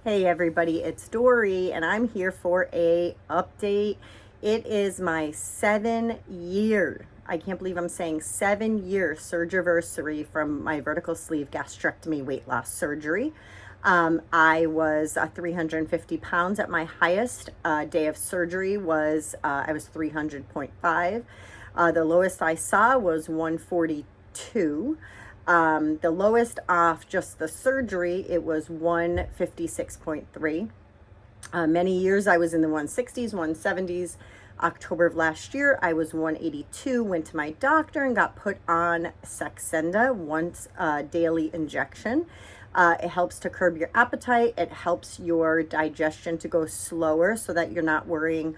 Hey everybody, it's Dory and I'm here for a update. It is my 7 year, I can't believe I'm saying 7 year surgery from my vertical sleeve gastrectomy weight loss surgery. I was 350 pounds at my highest. Day of surgery was, I was 300.5. The lowest I saw was 142. The lowest off just the surgery, it was 156.3. Many years I was in the 160s, 170s. October of last year, I was 182, went to my doctor and got put on Saxenda once daily injection. It helps to curb your appetite. It helps your digestion to go slower so that you're not worrying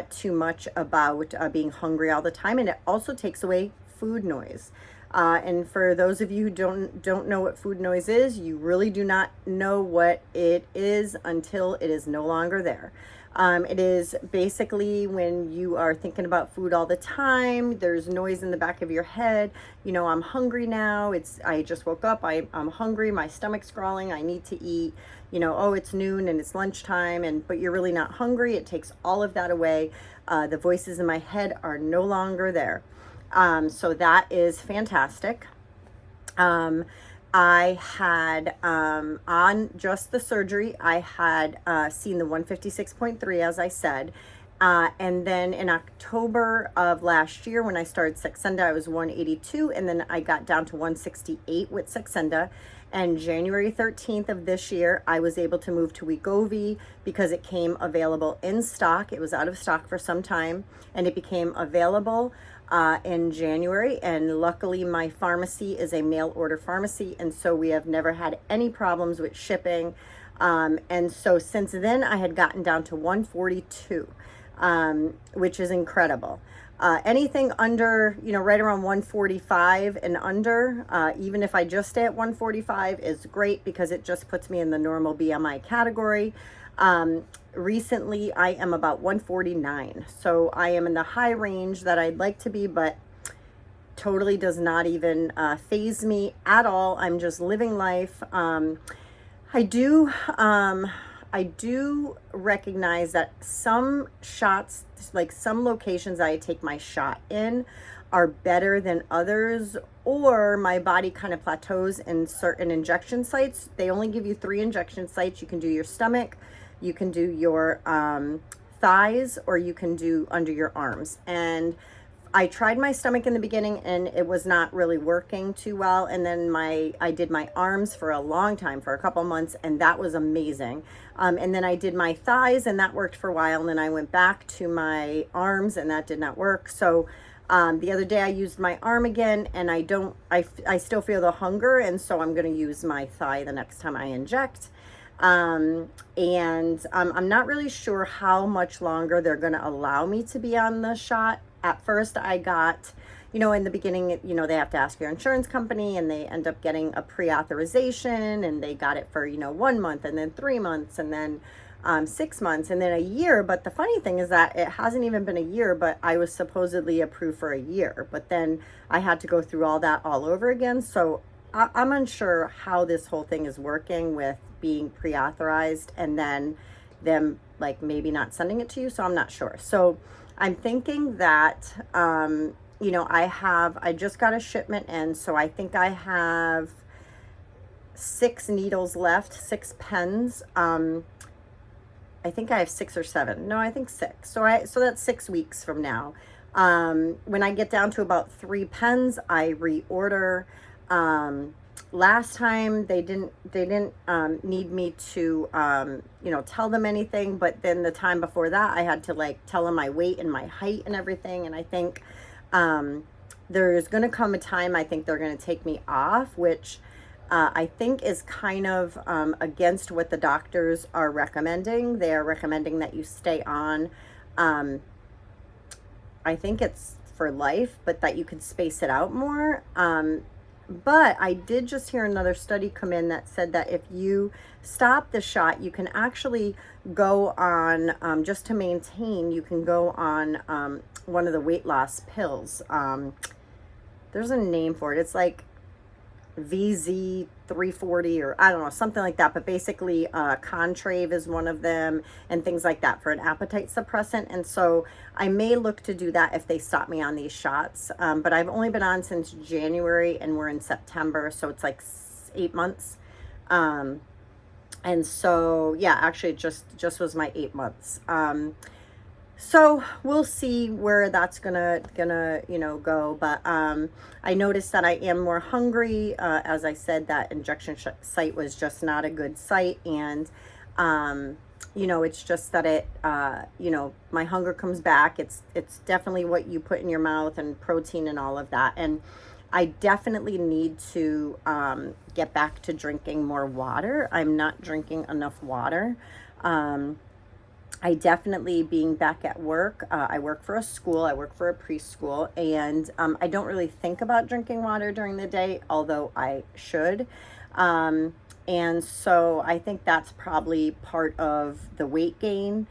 too much about being hungry all the time. And it also takes away food noise. And for those of you who don't know what food noise is, you really do not know what it is until it is no longer there. It is basically when you are thinking about food all the time, there's noise in the back of your head. You know, I'm hungry now. I just woke up. I'm hungry. My stomach's growling. I need to eat. You know, oh, it's noon and it's lunchtime, but you're really not hungry. It takes all of that away. The voices in my head are no longer there. So that is fantastic. I had, on just the surgery, I had seen the 156.3, as I said. And then in October of last year, when I started Saxenda, I was 182, and then I got down to 168 with Saxenda. And January 13th of this year, I was able to move to WEGOVY because it came available in stock. It was out of stock for some time, and it became available in January. And luckily, my pharmacy is a mail order pharmacy, and so we have never had any problems with shipping. And so since then, I had gotten down to 142, which is incredible. Anything under, right around 145 and under, even if I just stay at 145 is great because it just puts me in the normal BMI category. Recently, I am about 149. So I am in the high range that I'd like to be, but totally does not even faze me at all. I'm just living life. I do recognize that some shots, like some locations I take my shot in, are better than others, or my body kind of plateaus in certain injection sites. They only give you 3 injection sites. You can do your stomach, you can do your thighs, or you can do under your arms. And I tried my stomach in the beginning and it was not really working too well. And then I did my arms for a long time, for a couple months, and that was amazing. And then I did my thighs and that worked for a while. And then I went back to my arms and that did not work. So the other day I used my arm again, and I still feel the hunger. And so I'm going to use my thigh the next time I inject. I'm not really sure how much longer they're going to allow me to be on the shot. At first I got, in the beginning, they have to ask your insurance company, and they end up getting a pre-authorization, and they got it for, 1 month, and then 3 months, and then 6 months, and then a year. But the funny thing is that it hasn't even been a year, but I was supposedly approved for a year. But then I had to go through all that all over again. So I'm unsure how this whole thing is working with being pre-authorized and then them like maybe not sending it to you. So I'm not sure. So I'm thinking that, I just got a shipment in. So I think I have 6 needles left, 6 pens. I think I have 6 or 7. No, I think 6. So that's 6 weeks from now. When I get down to about 3 pens, I reorder. Last time they didn't need me to tell them anything, but then the time before that I had to tell them my weight and my height and everything. And I think there's going to come a time I think they're going to take me off, which I think is kind of against what the doctors are recommending. They are recommending that you stay on, I think it's for life, but that you could space it out more. But I did just hear another study come in that said that if you stop the shot, you can actually go on, just to maintain, you can go on one of the weight loss pills. There's a name for it. It's like VZ 340 or I don't know, something like that. But basically, Contrave is one of them and things like that for an appetite suppressant. And so I may look to do that if they stop me on these shots. But I've only been on since January and we're in September. So it's like 8 months. And so, yeah, actually it just was my 8 months. So we'll see where that's gonna go. But I noticed that I am more hungry. As I said, that injection site was just not a good site, and it's just that it my hunger comes back. It's definitely what you put in your mouth and protein and all of that. And I definitely need to get back to drinking more water. I'm not drinking enough water. I definitely, being back at work, I work for a school, I work for a preschool, and I don't really think about drinking water during the day, although I should. And so I think that's probably part of the weight gain,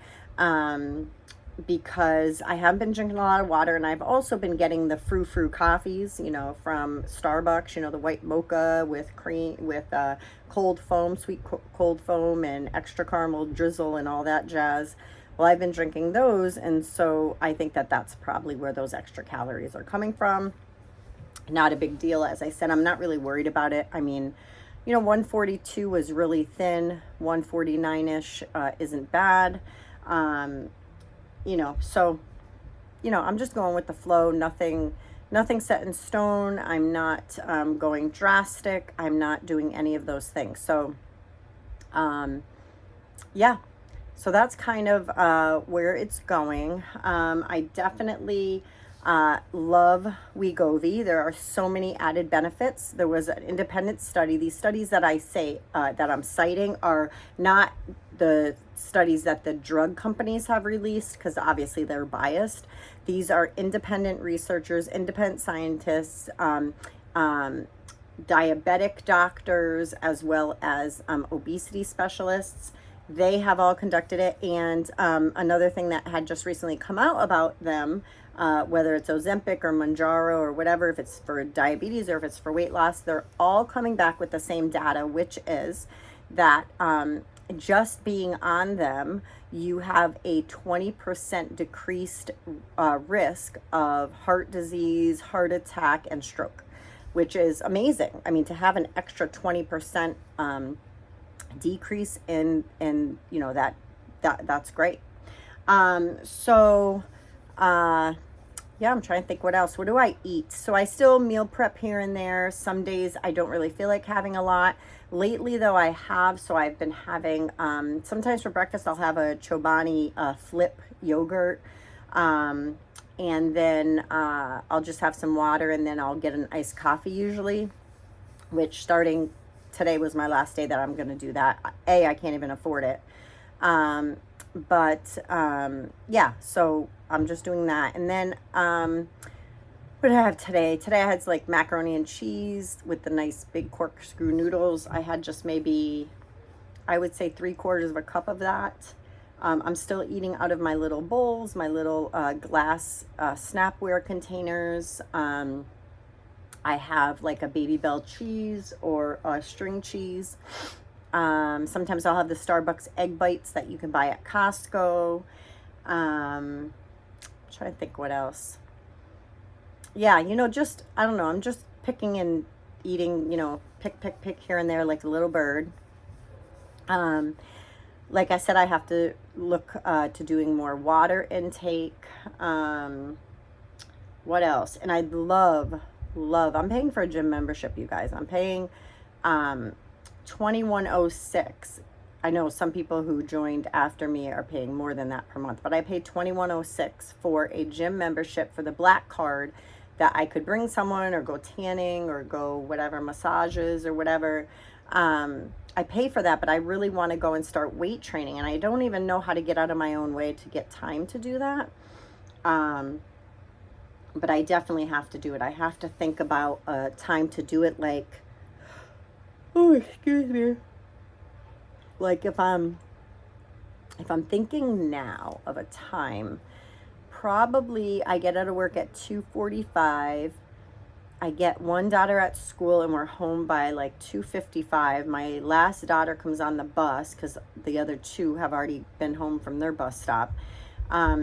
because I have been drinking a lot of water, and I've also been getting the frou-frou coffees, from Starbucks, the white mocha with cream, with cold foam, sweet cold foam, and extra caramel drizzle and all that jazz. Well, I've been drinking those, and so I think that that's probably where those extra calories are coming from. Not a big deal. As I said, I'm not really worried about it. I mean, 142 was really thin. 149-ish isn't bad. So, I'm just going with the flow. Nothing set in stone. I'm not going drastic. I'm not doing any of those things. So, yeah. So that's kind of where it's going. I definitely love WEGOVY. There are so many added benefits. There was an independent study. These studies that I say that I'm citing are not the studies that the drug companies have released, because obviously they're biased. These are independent researchers, independent scientists, diabetic doctors, as well as obesity specialists. They have all conducted it. And another thing that had just recently come out about them, whether it's Ozempic or Mounjaro or whatever, if it's for diabetes or if it's for weight loss, they're all coming back with the same data, which is that just being on them, you have a 20% decreased risk of heart disease, heart attack, and stroke, which is amazing. I mean, to have an extra 20% decrease in that's great. Yeah, I'm trying to think what else. What do I eat? So I still meal prep here and there. Some days I don't really feel like having a lot. Lately, though, I have. So I've been having, sometimes for breakfast, I'll have a Chobani flip yogurt. And then I'll just have some water, and then I'll get an iced coffee usually, which starting today was my last day that I'm going to do that. I can't even afford it. Yeah, so I'm just doing that. And then, what did I have today? Today I had like macaroni and cheese with the nice big corkscrew noodles. I had just maybe, I would say 3/4 cup of that. I'm still eating out of my little bowls, my little glass Snapware containers. I have like a Baby Bell cheese or a string cheese. Sometimes I'll have the Starbucks egg bites that you can buy at Costco. I'm trying to think what else. Yeah, just, I don't know, I'm just picking and eating, pick here and there like a little bird. Like I said, I have to look to doing more water intake. What else? And I love, I'm paying for a gym membership, you guys. I'm paying $21.06. I know some people who joined after me are paying more than that per month, but I paid $21.06 for a gym membership for the Black Card, that I could bring someone or go tanning or go whatever, massages or whatever. I pay for that, but I really want to go and start weight training, and I don't even know how to get out of my own way to get time to do that. But I definitely have to do it. I have to think about time to do it, like, oh, excuse me. Like if I'm thinking now of a time, probably I get out of work at 2:45. I get one daughter at school and we're home by like 2:55. My last daughter comes on the bus because the other two have already been home from their bus stop.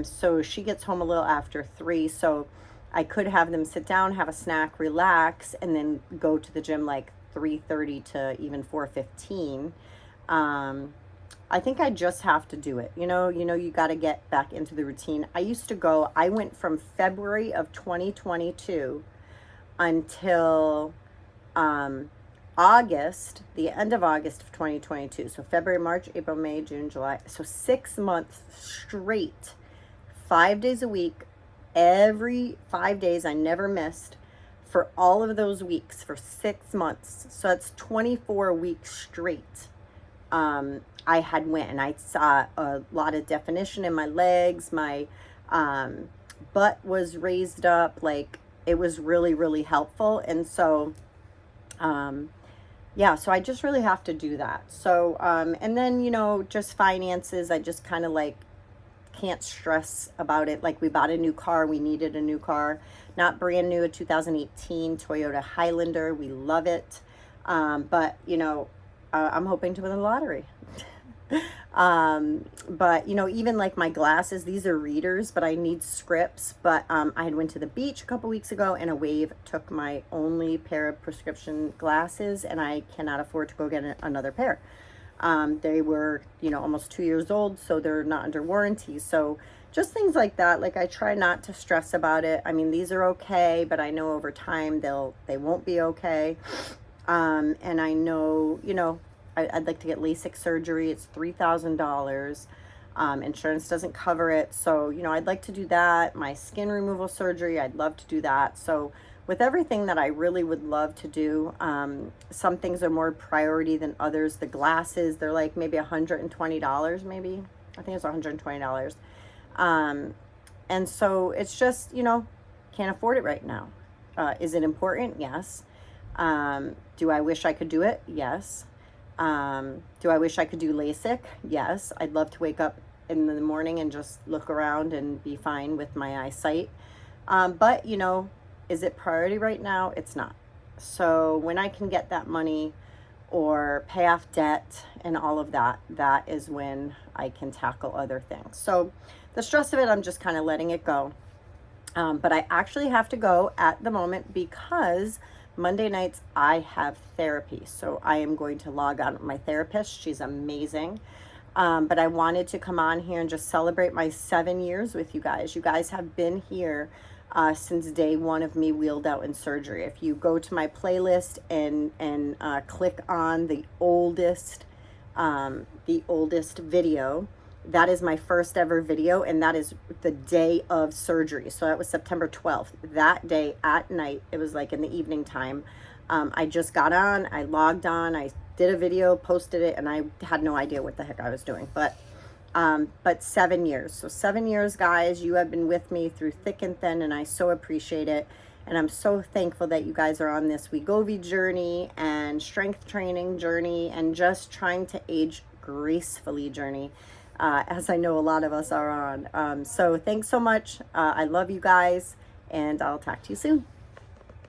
So she gets home a little after 3. So I could have them sit down, have a snack, relax, and then go to the gym like 3:30 to even 4:15. I think I just have to do it. You got to get back into the routine. I went from February of 2022 until August, the end of August of 2022. So February, March, April, May, June, July. So 6 months straight, 5 days a week, every 5 days. I never missed for all of those weeks for 6 months. So that's 24 weeks straight. I had went and I saw a lot of definition in my legs. My butt was raised up. Like, it was really, really helpful. And so, yeah, so I just really have to do that. So, and then, just finances, I just kind of like can't stress about it. Like, we bought a new car. We needed a new car, not brand new, a 2018 Toyota Highlander. We love it. But, I'm hoping to win the lottery. But even like my glasses, these are readers, but I need scripts. But I had went to the beach a couple weeks ago and a wave took my only pair of prescription glasses, and I cannot afford to go get another pair. They were almost 2 years old, so they're not under warranty. So just things like that. Like, I try not to stress about it. I mean, these are okay, but I know over time they won't be okay. And I know, I'd like to get LASIK surgery. It's $3,000. Insurance doesn't cover it. So, I'd like to do that. My skin removal surgery, I'd love to do that. So with everything that I really would love to do, some things are more priority than others. The glasses, they're like maybe $120, maybe. I think it's $120. And so it's just, can't afford it right now. Is it important? Yes. Do I wish I could do it? Yes. Do I wish I could do LASIK? Yes. I'd love to wake up in the morning and just look around and be fine with my eyesight. But, is it priority right now? It's not. So when I can get that money or pay off debt and all of that, that is when I can tackle other things. So the stress of it, I'm just kind of letting it go. But I actually have to go at the moment because Monday nights I have therapy. So I am going to log on with my therapist. She's amazing. But I wanted to come on here and just celebrate my 7 years with you guys. You guys have been here since day one of me wheeled out in surgery. If you go to my playlist and click on the oldest video, that is my first ever video, and that is the day of surgery. So that was September 12th. That day at night, it was like in the evening time, I just got on, I logged on, I did a video, posted it, and I had no idea what the heck I was doing. But 7 years. So 7 years, guys, you have been with me through thick and thin, and I so appreciate it. And I'm so thankful that you guys are on this WEGOVY journey and strength training journey and just trying to age gracefully journey. As I know a lot of us are on. So thanks so much. I love you guys, and I'll talk to you soon.